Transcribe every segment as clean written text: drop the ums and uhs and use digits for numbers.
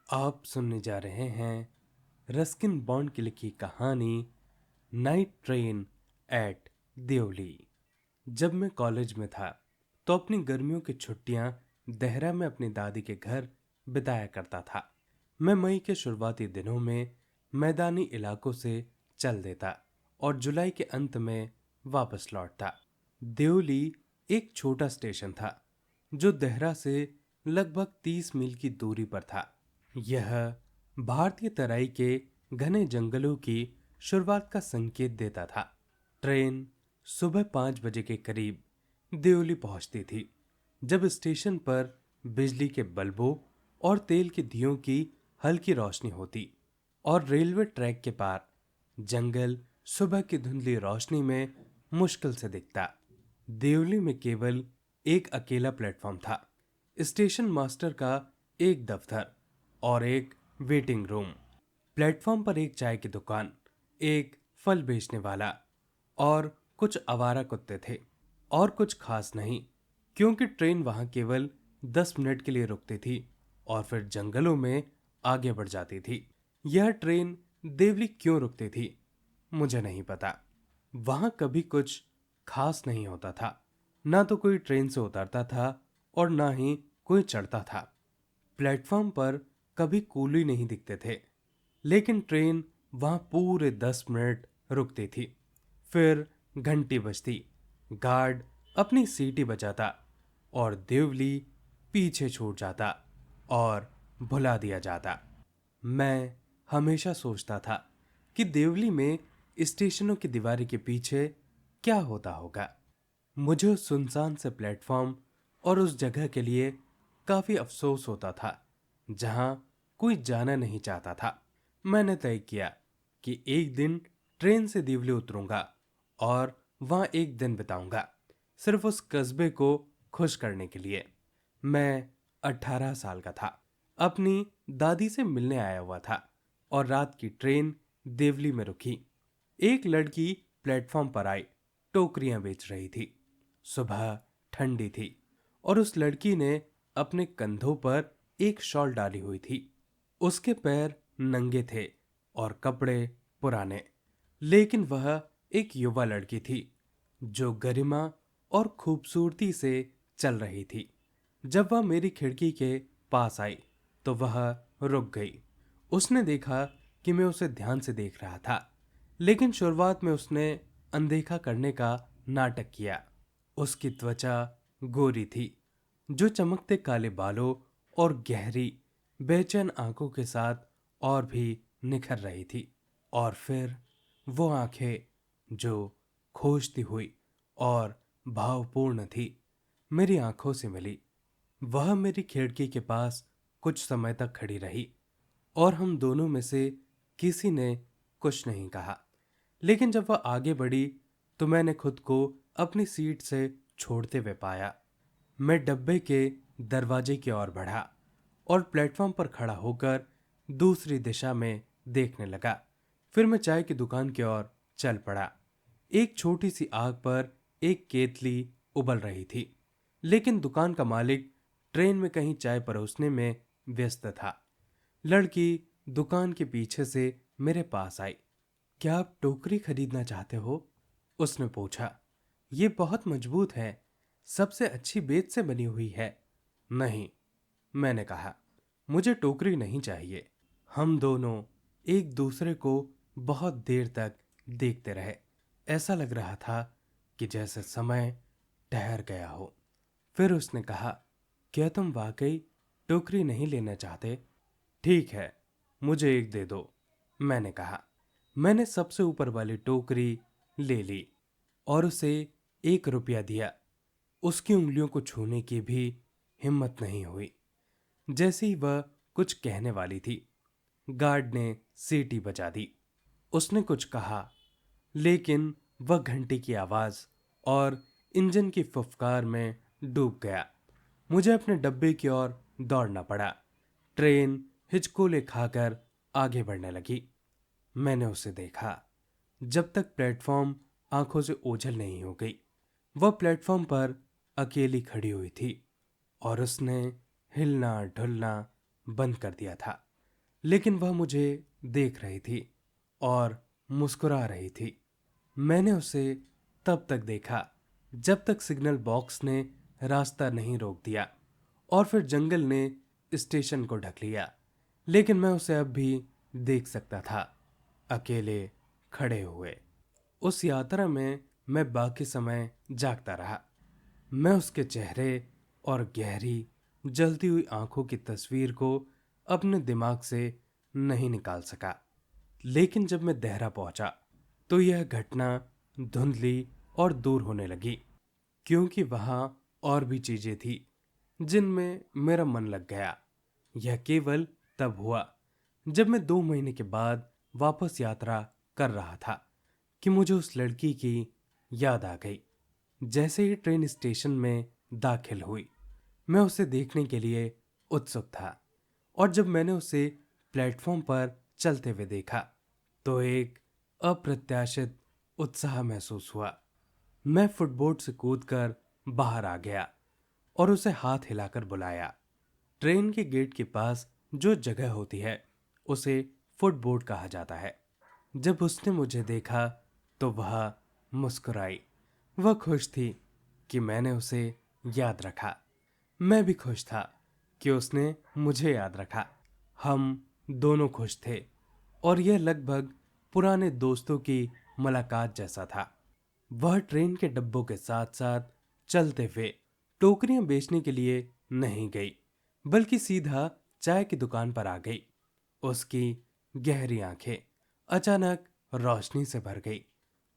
आप सुनने जा रहे हैं रस्किन बॉन्ड की लिखी कहानी नाइट ट्रेन एट देवली। जब मैं कॉलेज में था तो अपनी गर्मियों की छुट्टियां देहरा में अपनी दादी के घर बिताया करता था। मैं मई के शुरुआती दिनों में मैदानी इलाकों से चल देता और जुलाई के अंत में वापस लौटता। देवली एक छोटा स्टेशन था जो देहरा से लगभग 30 मील की दूरी पर था। यह भारतीय तराई के घने जंगलों की शुरुआत का संकेत देता था। ट्रेन सुबह 5 बजे के करीब देवली पहुंचती थी, जब स्टेशन पर बिजली के बल्बों और तेल के दियों की हल्की रोशनी होती और रेलवे ट्रैक के पार जंगल सुबह की धुंधली रोशनी में मुश्किल से दिखता। देवली में केवल एक अकेला प्लेटफॉर्म था, स्टेशन मास्टर का एक दफ्तर और एक वेटिंग रूम। प्लेटफॉर्म पर एक चाय की दुकान, एक फल बेचने वाला और कुछ आवारा कुत्ते थे। और कुछ खास नहीं, क्योंकि ट्रेन वहां केवल 10 मिनट के लिए रुकती थी और फिर जंगलों में आगे बढ़ जाती थी। यह ट्रेन देवली क्यों रुकती थी मुझे नहीं पता। वहां कभी कुछ खास नहीं होता था। ना तो कोई ट्रेन से उतरता था और ना ही कोई चढ़ता था। प्लेटफॉर्म पर कभी कूली नहीं दिखते थे, लेकिन ट्रेन वहां पूरे 10 मिनट रुकती थी। फिर घंटी बजती, गार्ड अपनी सीटी बजाता और देवली पीछे छूट जाता और भुला दिया जाता। मैं हमेशा सोचता था कि देवली में स्टेशनों की दीवार के पीछे क्या होता होगा। मुझे उस सुनसान से प्लेटफॉर्म और उस जगह के लिए काफी अफसोस होता था जहां कोई जाना नहीं चाहता था। मैंने तय किया कि एक दिन ट्रेन से दिवली उतरूंगा और वहां एक दिन बिताऊंगा, सिर्फ उस कस्बे को खुश करने के लिए। मैं 18 साल का था, अपनी दादी से मिलने आया हुआ था और रात की ट्रेन देवली में रुकी। एक लड़की प्लेटफॉर्म पर आई, टोकरियां बेच रही थी। सुबह ठंडी थी और उस लड़की ने अपने कंधों पर एक शॉल डाली हुई थी। उसके पैर नंगे थे और कपड़े पुराने, लेकिन वह एक युवा लड़की थी जो गरिमा और खूबसूरती से चल रही थी। जब वह मेरी खिड़की के पास आई तो वह रुक गई। उसने देखा कि मैं उसे ध्यान से देख रहा था, लेकिन शुरुआत में उसने अनदेखा करने का नाटक किया। उसकी त्वचा गोरी थी, जो चमकते काले बालों और गहरी बेचैन आंखों के साथ और भी निखर रही थी। और फिर वो आंखें जो खोजती हुई और भावपूर्ण थी मेरी आंखों से मिली। वह मेरी खिड़की के पास कुछ समय तक खड़ी रही और हम दोनों में से किसी ने कुछ नहीं कहा। लेकिन जब वह आगे बढ़ी तो मैंने खुद को अपनी सीट से छोड़ते हुए पाया। मैं डब्बे के दरवाजे की ओर बढ़ा और प्लेटफॉर्म पर खड़ा होकर दूसरी दिशा में देखने लगा। फिर मैं चाय की दुकान की ओर चल पड़ा। एक छोटी सी आग पर एक केतली उबल रही थी, लेकिन दुकान का मालिक ट्रेन में कहीं चाय परोसने में व्यस्त था। लड़की दुकान के पीछे से मेरे पास आई। क्या आप टोकरी खरीदना चाहते हो? उसने पूछा। ये बहुत मजबूत है, सबसे अच्छी बेच से बनी हुई है। नहीं, मैंने कहा, मुझे टोकरी नहीं चाहिए। हम दोनों एक दूसरे को बहुत देर तक देखते रहे। ऐसा लग रहा था कि जैसे समय ठहर गया हो। फिर उसने कहा, क्या तुम वाकई टोकरी नहीं लेना चाहते? ठीक है, मुझे एक दे दो, मैंने कहा। मैंने सबसे ऊपर वाली टोकरी ले ली और उसे 1 रुपया दिया। उसकी उंगलियों को छूने की भी हिम्मत नहीं हुई। जैसे ही वह कुछ कहने वाली थी, गार्ड ने सीटी बजा दी। उसने कुछ कहा, लेकिन वह घंटी की आवाज और इंजन की फुफकार में डूब गया। मुझे अपने डब्बे की ओर दौड़ना पड़ा। ट्रेन हिचकोले खाकर आगे बढ़ने लगी। मैंने उसे देखा जब तक प्लेटफॉर्म आंखों से ओझल नहीं हो गई। वह प्लेटफॉर्म पर अकेली खड़ी हुई थी और उसने हिलना ढुलना बंद कर दिया था। लेकिन वह मुझे देख रही थी और मुस्कुरा रही थी। मैंने उसे तब तक देखा जब तक सिग्नल बॉक्स ने रास्ता नहीं रोक दिया और फिर जंगल ने स्टेशन को ढक लिया। लेकिन मैं उसे अब भी देख सकता था, अकेले खड़े हुए। उस यात्रा में मैं बाकी समय जागता रहा। मैं उसके चेहरे और गहरी जलती हुई आंखों की तस्वीर को अपने दिमाग से नहीं निकाल सका। लेकिन जब मैं देहरा पहुंचा तो यह घटना धुंधली और दूर होने लगी, क्योंकि वहां और भी चीजें थी जिनमें मेरा मन लग गया। यह केवल तब हुआ जब मैं 2 महीने के बाद वापस यात्रा कर रहा था कि मुझे उस लड़की की याद आ गई। जैसे ही ट्रेन स्टेशन में दाखिल हुई, मैं उसे देखने के लिए उत्सुक था, और जब मैंने उसे प्लेटफॉर्म पर चलते हुए देखा तो एक अप्रत्याशित उत्साह महसूस हुआ। मैं फुटबोर्ड से कूदकर बाहर आ गया और उसे हाथ हिलाकर बुलाया। ट्रेन के गेट के पास जो जगह होती है उसे फुटबोर्ड कहा जाता है। जब उसने मुझे देखा तो वह मुस्कुराई। वह खुश थी कि मैंने उसे याद रखा। मैं भी खुश था कि उसने मुझे याद रखा। हम दोनों खुश थे और यह लगभग पुराने दोस्तों की मुलाकात जैसा था। वह ट्रेन के डब्बों के साथ साथ चलते हुए टोकरियां बेचने के लिए नहीं गई, बल्कि सीधा चाय की दुकान पर आ गई। उसकी गहरी आंखें अचानक रोशनी से भर गई।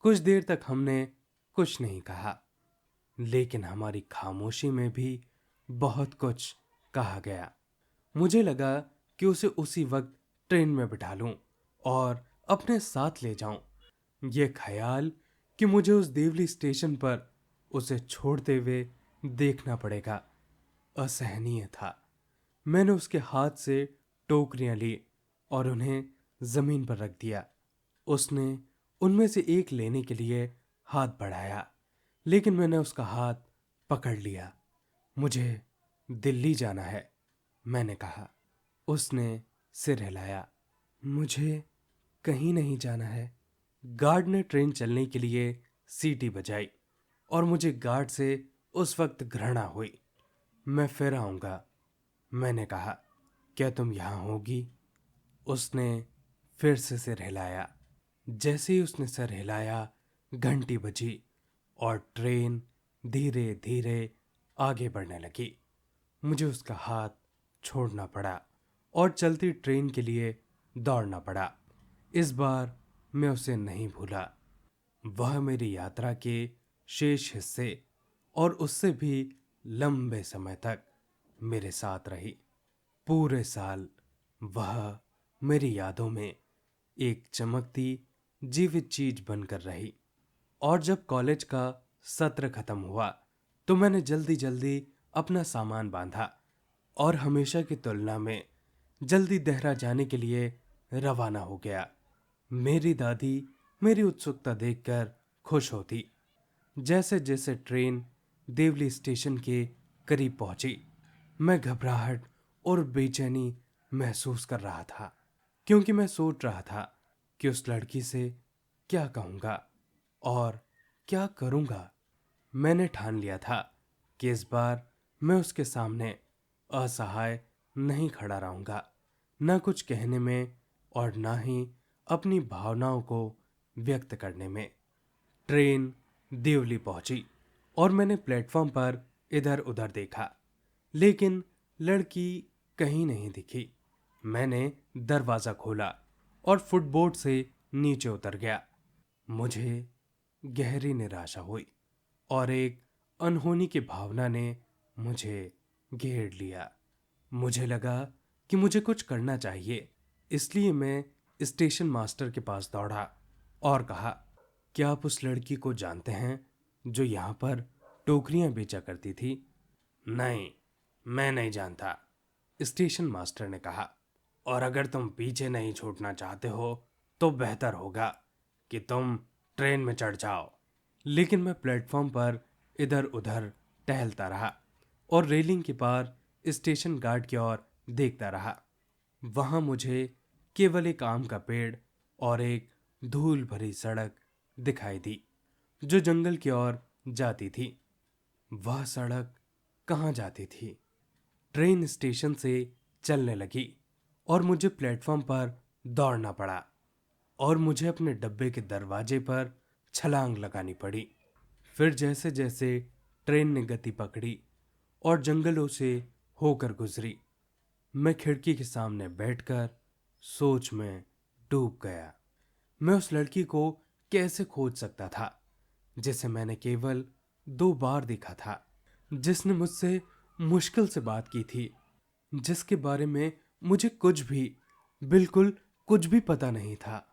कुछ देर तक हमने कुछ नहीं कहा, लेकिन हमारी खामोशी में भी बहुत कुछ कहा गया। मुझे लगा कि उसे उसी वक्त ट्रेन में बिठा लूं और अपने साथ ले जाऊं। यह ख्याल कि मुझे उस देवली स्टेशन पर उसे छोड़ते हुए देखना पड़ेगा असहनीय था। मैंने उसके हाथ से टोकरियां ली और उन्हें जमीन पर रख दिया। उसने उनमें से एक लेने के लिए हाथ बढ़ाया, लेकिन मैंने उसका हाथ पकड़ लिया। मुझे दिल्ली जाना है, मैंने कहा। उसने सिर हिलाया। मुझे कहीं नहीं जाना है। गार्ड ने ट्रेन चलने के लिए सीटी बजाई और मुझे गार्ड से उस वक्त घृणा हुई। मैं फिर आऊंगा, मैंने कहा। क्या तुम यहां होगी? उसने फिर से सिर हिलाया। जैसे ही उसने सिर हिलाया, घंटी बजी और ट्रेन धीरे धीरे आगे बढ़ने लगी। मुझे उसका हाथ छोड़ना पड़ा और चलती ट्रेन के लिए दौड़ना पड़ा। इस बार मैं उसे नहीं भूला। वह मेरी यात्रा के शेष हिस्से और उससे भी लंबे समय तक मेरे साथ रही। पूरे साल वह मेरी यादों में एक चमकती जीवित चीज बनकर रही। और जब कॉलेज का सत्र खत्म हुआ तो मैंने जल्दी जल्दी अपना सामान बांधा और हमेशा की तुलना में जल्दी देहरा जाने के लिए रवाना हो गया। मेरी दादी मेरी उत्सुकता देखकर खुश होती। जैसे जैसे ट्रेन देवली स्टेशन के करीब पहुंची, मैं घबराहट और बेचैनी महसूस कर रहा था, क्योंकि मैं सोच रहा था कि उस लड़की से क्या कहूंगा और क्या करूंगा। मैंने ठान लिया था कि इस बार मैं उसके सामने असहाय नहीं खड़ा रहूंगा, न कुछ कहने में और ना ही अपनी भावनाओं को व्यक्त करने में। ट्रेन देवली पहुंची और मैंने प्लेटफॉर्म पर इधर उधर देखा, लेकिन लड़की कहीं नहीं दिखी। मैंने दरवाजा खोला और फुटबोर्ड से नीचे उतर गया। मुझे गहरी निराशा हुई और एक अनहोनी की भावना ने मुझे घेर लिया। मुझे लगा कि मुझे कुछ करना चाहिए, इसलिए मैं स्टेशन मास्टर के पास दौड़ा और कहा, क्या आप उस लड़की को जानते हैं जो यहाँ पर टोकरियां बेचा करती थी? नहीं, मैं नहीं जानता, स्टेशन मास्टर ने कहा। और अगर तुम पीछे नहीं छूटना चाहते हो तो बेहतर होगा कि तुम ट्रेन में चढ़ जाओ। लेकिन मैं प्लेटफॉर्म पर इधर उधर टहलता रहा और रेलिंग के पार स्टेशन गार्ड की ओर देखता रहा। वहां मुझे केवल एक आम का पेड़ और एक धूल भरी सड़क दिखाई दी जो जंगल की ओर जाती थी। वह सड़क कहाँ जाती थी? ट्रेन स्टेशन से चलने लगी और मुझे प्लेटफॉर्म पर दौड़ना पड़ा और मुझे अपने डब्बे के दरवाजे पर छलांग लगानी पड़ी। फिर जैसे जैसे ट्रेन ने गति पकड़ी और जंगलों से होकर गुजरी, मैं खिड़की के सामने बैठकर सोच में डूब गया। मैं उस लड़की को कैसे खोज सकता था जिसे मैंने केवल 2 बार देखा था, जिसने मुझसे मुश्किल से बात की थी, जिसके बारे में मुझे कुछ भी, बिल्कुल कुछ भी पता नहीं था,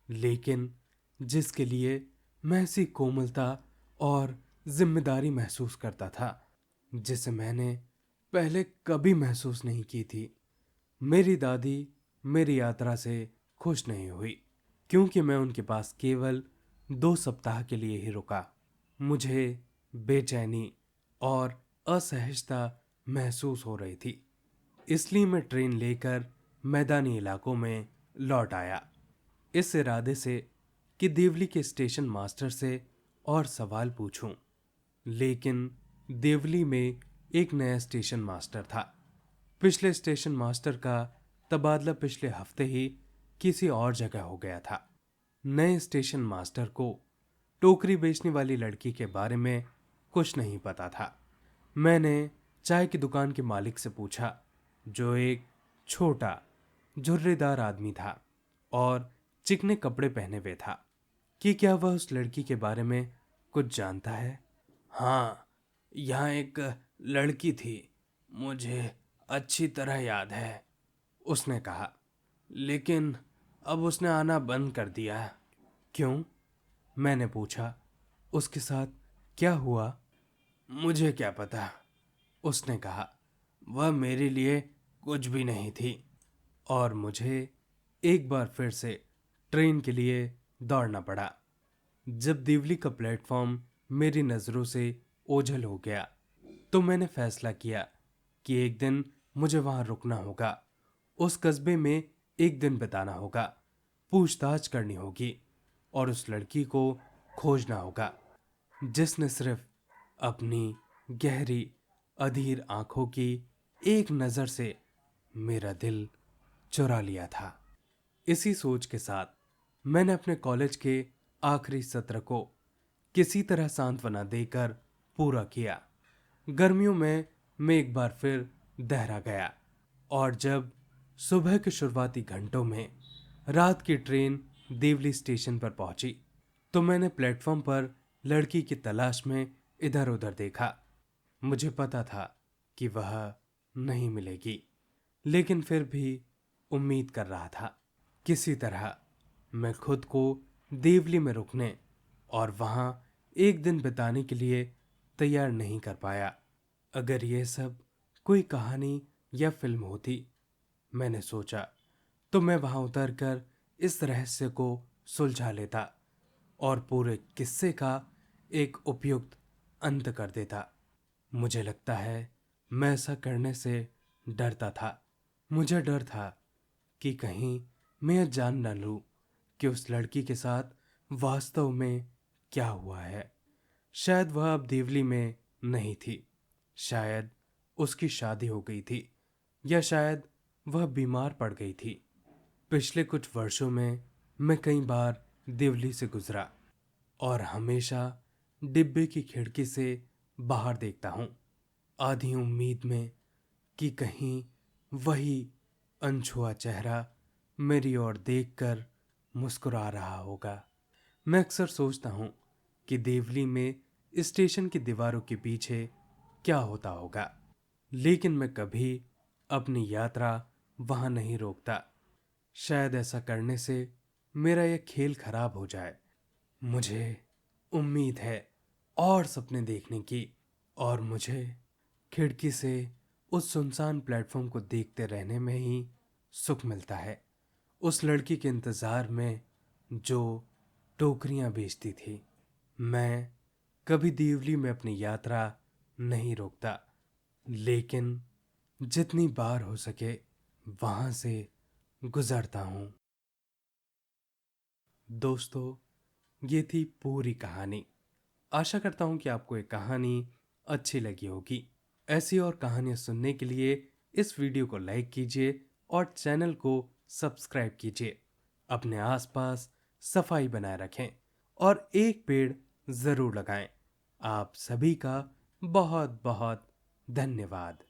लेकिन जिसके लिए मैं ऐसी कोमलता और जिम्मेदारी महसूस करता था जिसे मैंने पहले कभी महसूस नहीं की थी। मेरी दादी मेरी यात्रा से खुश नहीं हुई क्योंकि मैं उनके पास केवल 2 सप्ताह के लिए ही रुका। मुझे बेचैनी और असहजता महसूस हो रही थी, इसलिए मैं ट्रेन लेकर मैदानी इलाकों में लौट आया, इस इरादे से कि देवली के स्टेशन मास्टर से और सवाल पूछूं। लेकिन देवली में एक नया स्टेशन मास्टर था। पिछले स्टेशन मास्टर का तबादला पिछले हफ्ते ही किसी और जगह हो गया था। नए स्टेशन मास्टर को टोकरी बेचने वाली लड़की के बारे में कुछ नहीं पता था। मैंने चाय की दुकान के मालिक से पूछा, जो एक छोटा झुर्रीदार आदमी था और चिकने कपड़े पहने हुए था, कि क्या वह उस लड़की के बारे में कुछ जानता है। हाँ, यहाँ एक लड़की थी, मुझे अच्छी तरह याद है, उसने कहा, लेकिन अब उसने आना बंद कर दिया है। क्यों? मैंने पूछा। उसके साथ क्या हुआ? मुझे क्या पता, उसने कहा, वह मेरे लिए कुछ भी नहीं थी। और मुझे एक बार फिर से ट्रेन के लिए दौड़ना पड़ा। जब दिवली का प्लेटफॉर्म मेरी नज़रों से ओझल हो गया तो मैंने फैसला किया कि एक दिन मुझे वहां रुकना होगा, उस कस्बे में एक दिन बिताना होगा, पूछताछ करनी होगी और उस लड़की को खोजना होगा जिसने सिर्फ अपनी गहरी अधीर आंखों की एक नज़र से मेरा दिल चुरा लिया था। इसी सोच के साथ मैंने अपने कॉलेज के आखिरी सत्र को किसी तरह सांत्वना देकर पूरा किया। गर्मियों में मैं एक बार फिर देहरा गया और जब सुबह के शुरुआती घंटों में रात की ट्रेन देवली स्टेशन पर पहुंची तो मैंने प्लेटफॉर्म पर लड़की की तलाश में इधर उधर देखा। मुझे पता था कि वह नहीं मिलेगी, लेकिन फिर भी उम्मीद कर रहा था। किसी तरह मैं खुद को देवली में रुकने और वहां एक दिन बिताने के लिए तैयार नहीं कर पाया। अगर यह सब कोई कहानी या फिल्म होती, मैंने सोचा, तो मैं वहां उतरकर इस रहस्य को सुलझा लेता और पूरे किस्से का एक उपयुक्त अंत कर देता। मुझे लगता है मैं ऐसा करने से डरता था। मुझे डर था कि कहीं मैं यह जान न लूं कि उस लड़की के साथ वास्तव में क्या हुआ है। शायद वह अब देवली में नहीं थी, शायद उसकी शादी हो गई थी, या शायद वह बीमार पड़ गई थी। पिछले कुछ वर्षों में मैं कई बार देवली से गुजरा और हमेशा डिब्बे की खिड़की से बाहर देखता हूँ, आधी उम्मीद में कि कहीं वही अनछुआ चेहरा मेरी ओर देखकर मुस्कुरा रहा होगा। मैं अक्सर सोचता हूँ कि देवली में स्टेशन की दीवारों के पीछे क्या होता होगा, लेकिन मैं कभी अपनी यात्रा वहां नहीं रोकता। शायद ऐसा करने से मेरा यह खेल खराब हो जाए। मुझे उम्मीद है और सपने देखने की, और मुझे खिड़की से उस सुनसान प्लेटफॉर्म को देखते रहने में ही सुख मिलता है, उस लड़की के इंतजार में जो टोकरियां बेचती थी। मैं कभी देवली में अपनी यात्रा नहीं रोकता, लेकिन जितनी बार हो सके वहां से गुजरता हूँ। दोस्तों, ये थी पूरी कहानी। आशा करता हूँ कि आपको ये कहानी अच्छी लगी होगी। ऐसी और कहानियाँ सुनने के लिए इस वीडियो को लाइक कीजिए और चैनल को सब्सक्राइब कीजिए। अपने आसपास सफाई बनाए रखें और एक पेड़ जरूर लगाएं। आप सभी का बहुत बहुत धन्यवाद।